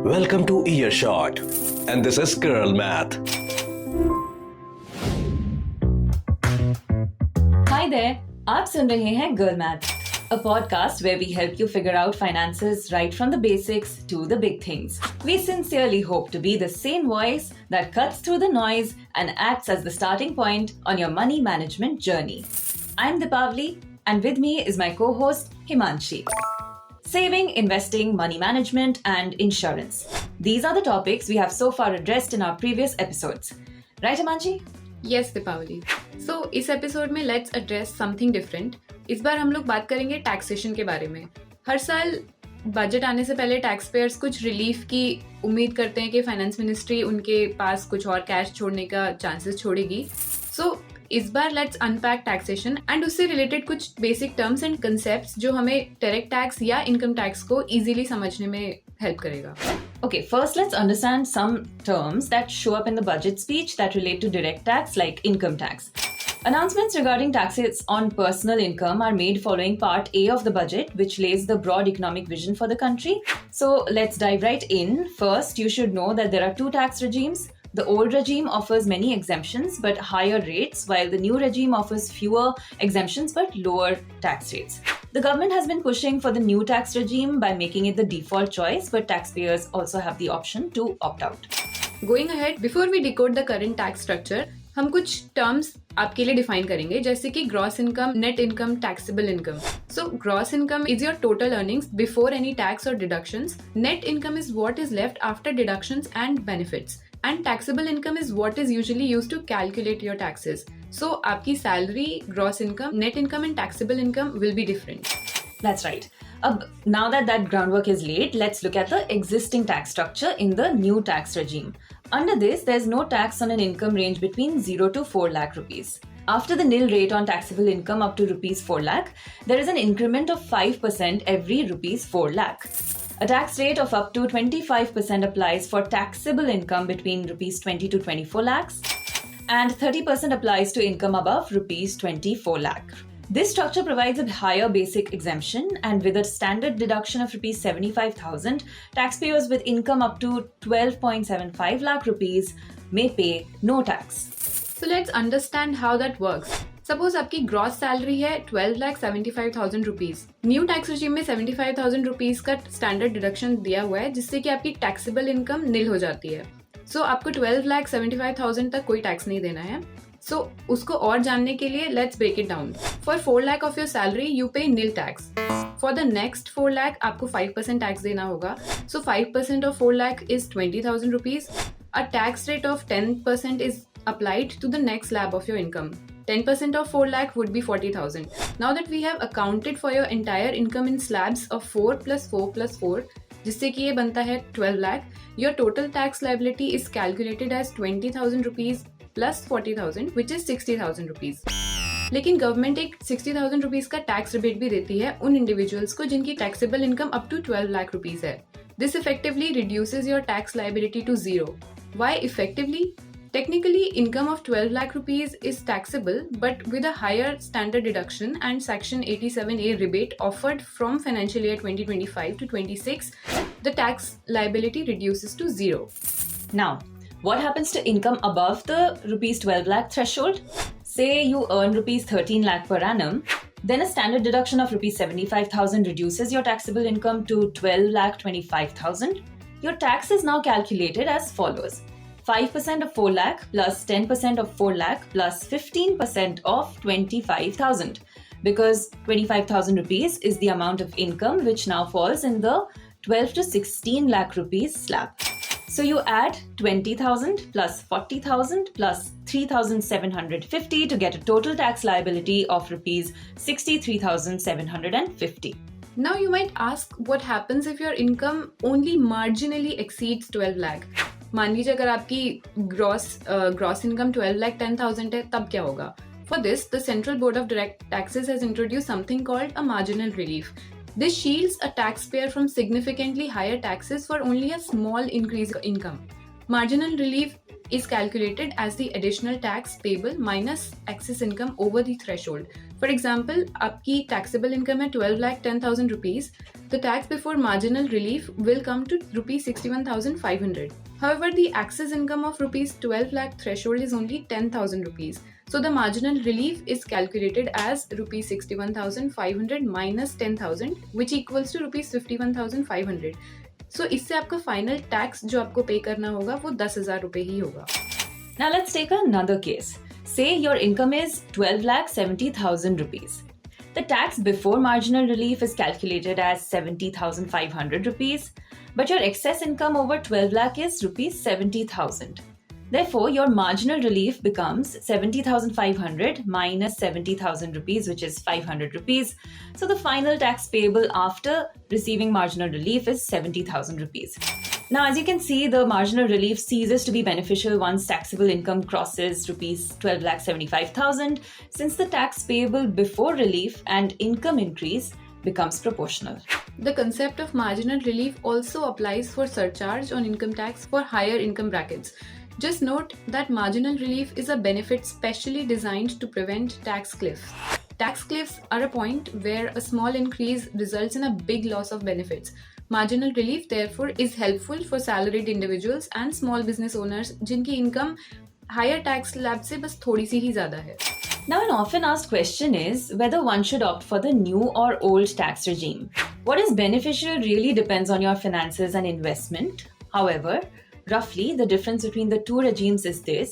Welcome to Earshot, and this is Girl Math. Hi there, आप सुन रहे हैं Girl Math, a podcast where we help you figure out finances right from the basics to the big things. We sincerely hope to be the sane voice that cuts through the noise and acts as the starting point on your money management journey. I'm Deepavali, and with me is my co-host Himanshi. Saving, investing, money management, and insurance. These are the topics we have so far addressed in our previous episodes. Right, Himanshi? Yes, Deepawali. So, इस episode में let's address something different. इस बार हम लोग बात करेंगे taxation के बारे में. हर साल बजट आने से पहले टैक्स पेयर्स कुछ रिलीफ की उम्मीद करते हैं कि फाइनेंस मिनिस्ट्री उनके पास कुछ और कैश छोड़ने का चांसेस छोड़ेगी. सो इस बार लेट्स अनपैक टैक्सेशन एंड उससे रिलेटेड कुछ बेसिक टर्म्स एंड कंसेप्ट्स जो हमें डायरेक्ट टैक्स या इनकम टैक्स को इजीली समझने में हेल्प करेगा. Okay, first let's understand some terms that show up in the budget speech that relate to direct tax, like income tax. Announcements regarding taxes on personal income are made following Part A of the budget, which lays the broad economic vision for the country. So let's dive right in. First, you should know that there are two tax regimes. The old regime offers many exemptions but higher rates, while the new regime offers fewer exemptions but lower tax rates. The government has been pushing for the new tax regime by making it the default choice, but taxpayers also have the option to opt out. Going ahead, before we decode the current tax structure, हम कुछ terms आपके लिए define करेंगे जैसे कि gross income, net income, taxable income. So gross income is your total earnings before any tax और deductions. Net income is what is left after deductions and benefits. And taxable income is what is usually used to calculate your taxes. So, आपकी salary, gross income, net income and taxable income will be different. That's right. Now that groundwork is laid, let's look at the existing tax structure in the new tax regime. Under this, there's no tax on an income range between 0 to 4 lakh rupees. After the nil rate on taxable income up to rupees 4 lakh, there is an increment of 5% every rupees 4 lakh. A tax rate of up to 25% applies for taxable income between rupees 20 to 24 lakhs, and 30% applies to income above rupees 24 lakh. This structure provides a higher basic exemption, and with a standard deduction of rupees 75,000, taxpayers with income up to 12.75 lakh rupees may pay no tax. So let's understand how that works. Suppose आपकी gross salary है 12,75,000 rupees. New tax regime में 75,000 rupees का standard deduction दिया हुआ है जिससे कि आपकी टैक्सेबल इनकम निल हो जाती है. सो आपको 12,75,000 तक कोई टैक्स नहीं देना है. सो उसको और जानने के लिए let's break it down. For 4 lakh of your salary you pay nil tax. For the next 4 lakh आपको 5% टैक्स देना होगा. So 5% of 4 lakh is 20,000 rupees. A tax rate of 10% is applied to the next slab of your income. 10% of 4 lakh would be 40,000. Now that we have accounted for your entire income in slabs of 4 plus 4 plus 4, जिससे कि ये बनता है 12 lakh, your total tax liability is calculated as 20,000 rupees plus 40,000, which is 60,000 rupees. लेकिन government एक 60,000 rupees का tax rebate भी देती है उन इंडिविजुअल्स को जिनकी taxable income up to 12 lakh rupees है. This effectively reduces your tax liability to 0. Why effectively? Technically, income of 12 lakh rupees is taxable, but with a higher standard deduction and Section 87A rebate offered from financial year 2025 to 26, the tax liability reduces to 0. Now, what happens to income above the rupees 12 lakh threshold? Say you earn rupees 13 lakh per annum, then a standard deduction of rupees 75,000 reduces your taxable income to 12 lakh 25,000. Your tax is now calculated as follows. 5% of 4 lakh plus 10% of 4 lakh plus 15% of 25,000, because 25,000 rupees is the amount of income which now falls in the 12 to 16 lakh rupees slab. So you add 20,000 plus 40,000 plus 3,750 to get a total tax liability of rupees 63,750. Now you might ask, what happens if your income only marginally exceeds 12 lakh? मान लीजिए अगर आपकी gross income 12,10,000 है तब क्या होगा? For this the central board of direct taxes has introduce something called a marginal relief. This shields a taxpayer from significantly higher taxes for only a small increase in income. Marginal relief is calculated as the additional tax payable minus excess income over the threshold. For example आपकी taxable income है 12,10,000 rupees. The tax before marginal relief will come to rupees 61,500. However, the excess income of rupees 12 lakh threshold is only 10,000 rupees. So the marginal relief is calculated as rupees 61,500 minus 10,000, which equals to rupees 51,500. So इससे आपका final tax जो आपको पे करना होगा वो 10,000 रुपए ही होगा. Now let's take another case. Say your income is 12,70,000 rupees. The tax before marginal relief is calculated as 70,500 rupees, but your excess income over 12 lakh is rupees 70,000. Therefore, your marginal relief becomes 70,500 minus 70,000 rupees, which is 500 rupees. So the final tax payable after receiving marginal relief is 70,000 rupees. Now, as you can see, the marginal relief ceases to be beneficial once taxable income crosses rupees 12,75,000, since the tax payable before relief and income increase becomes proportional. The concept of marginal relief also applies for surcharge on income tax for higher income brackets. Just note that marginal relief is a benefit specially designed to prevent tax cliffs. Tax cliffs are a point where a small increase results in a big loss of benefits. Marginal relief, therefore, is helpful for salaried individuals and small business owners जिनकी income higher tax slab से बस थोड़ी सी ही ज़्यादा है. Now, an often asked question is whether one should opt for the new or old tax regime. What is beneficial really depends on your finances and investment. However, roughly, the difference between the two regimes is this.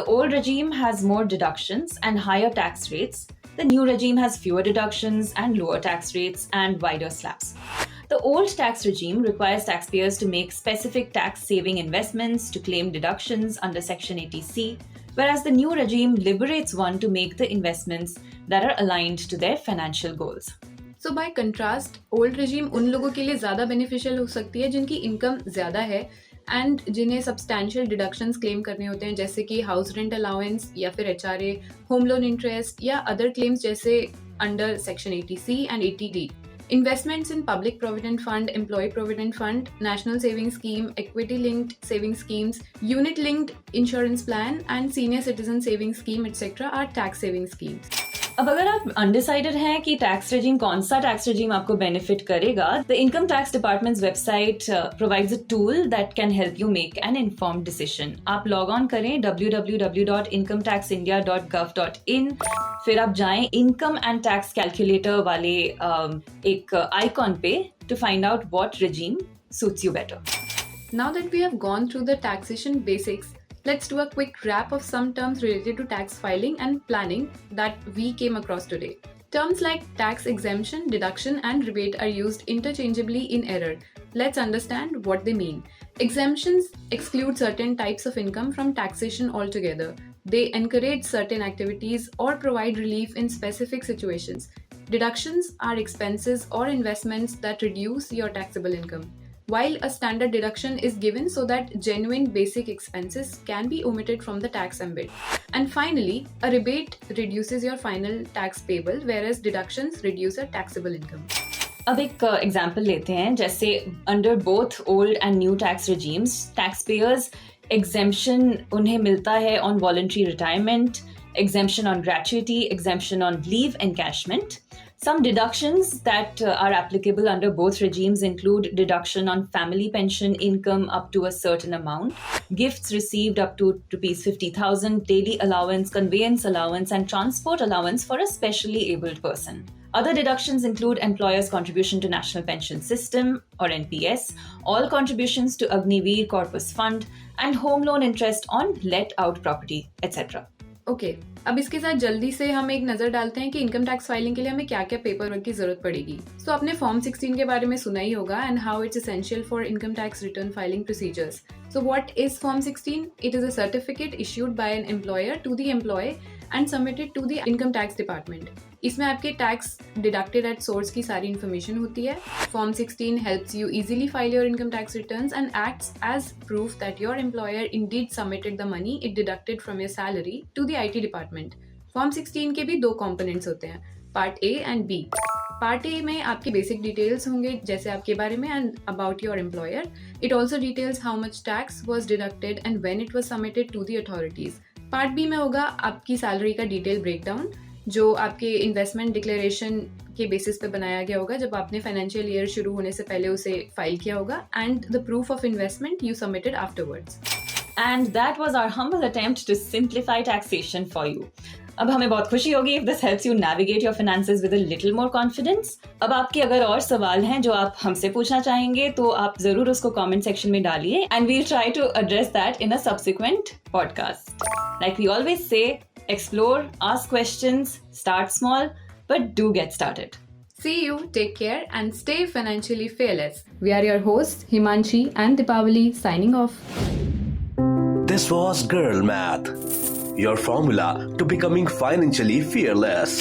The old regime has more deductions and higher tax rates. The new regime has fewer deductions and lower tax rates and wider slabs. The old tax regime requires taxpayers to make specific tax-saving investments to claim deductions under Section 80C, whereas the new regime liberates one to make the investments that are aligned to their financial goals. So by contrast, old regime उन लोगों के लिए ज़्यादा beneficial हो सकती है जिनकी income ज़्यादा है एंड जिन्हें सब्सटैंशियल डिडक्शंस क्लेम करने होते हैं जैसे कि हाउस रेंट अलाउंस या फिर HRA, होम लोन इंटरेस्ट या अदर क्लेम्स जैसे under section 80C and 80D. Investments in Public Provident Fund, Employee Provident Fund, National Savings Scheme, Equity Linked Savings Schemes, Unit Linked Insurance Plan and Senior Citizen Savings Scheme etc. are tax saving schemes. अब अगर आप undecided हैं कि tax regime कौन सा tax regime आपको benefit करेगा, the income tax departments website provides a tool that can help you make an informed decision. आप लॉग ऑन करें www.incometaxindia.gov.in, फिर आप जाएं इनकम एंड टैक्स कैलकुलेटर वाले एक आइकॉन पे to find out what regime suits you better. Now that we have gone through the taxation basics, let's do a quick wrap of some terms related to tax filing and planning that we came across today. Terms like tax exemption, deduction, and rebate are used interchangeably in error. Let's understand what they mean. Exemptions exclude certain types of income from taxation altogether. They encourage certain activities or provide relief in specific situations. Deductions are expenses or investments that reduce your taxable income, while a standard deduction is given so that genuine basic expenses can be omitted from the tax ambit. And finally, a rebate reduces your final tax payable, whereas deductions reduce your taxable income. अब एक example लेते हैं. जैसे under both old and new tax regimes, tax payers exemption उन्हें मिलता है on voluntary retirement, exemption on gratuity, exemption on leave encashment. Some deductions that are applicable under both regimes include deduction on family pension income up to a certain amount, gifts received up to rupees 50,000, daily allowance, conveyance allowance, and transport allowance for a specially abled person. Other deductions include employers' contribution to National Pension System or NPS, all contributions to Agniveer Corpus Fund, and home loan interest on let out property, etc. Okay, अब इसके साथ जल्दी से हम एक नजर डालते हैं कि इनकम टैक्स फाइलिंग के लिए हमें क्या क्या पेपर वर्क की जरूरत पड़ेगी. सो आपने फॉर्म 16 के बारे में सुना ही होगा and how it's essential for income tax return filing procedures. So what is form 16? It is a certificate issued by an employer to the employee and submitted to the income tax department. इसमें आपके tax deducted at source की सारी information होती है. Form 16 helps you easily file your income tax returns and acts as proof that your employer indeed submitted the money it deducted from your salary to the IT department. Form 16 के भी दो components होते हैं, part A and B. Part A में आपके basic details होंगे जैसे आपके बारे में and about your employer. It also details how much tax was deducted and when it was submitted to the authorities. Part B में होगा आपकी सैलरी का डिटेल ब्रेकडाउन. जो आपके इन्वेस्टमेंट डिक्लेरेशन के बेसिस पे बनाया गया होगा जब आपने फाइनेंशियल ईयर शुरू होने से पहले उसे फाइल किया होगा, and the proof of investment you submitted afterwards. And that was our humble attempt to simplify taxation for you. अब हमें बहुत खुशी होगी if this helps you navigate your finances with a little more confidence. अब आपके अगर और सवाल हैं जो आप हमसे पूछना चाहेंगे तो आप जरूर उसको कमेंट सेक्शन में डालिए, and we'll try to address that in a subsequent podcast. Like we always say, explore, ask questions, start small, but do get started. See you, take care, and stay financially fearless. We are your hosts, Himanshi and Deepavali, signing off. This was Girl Math, your formula to becoming financially fearless.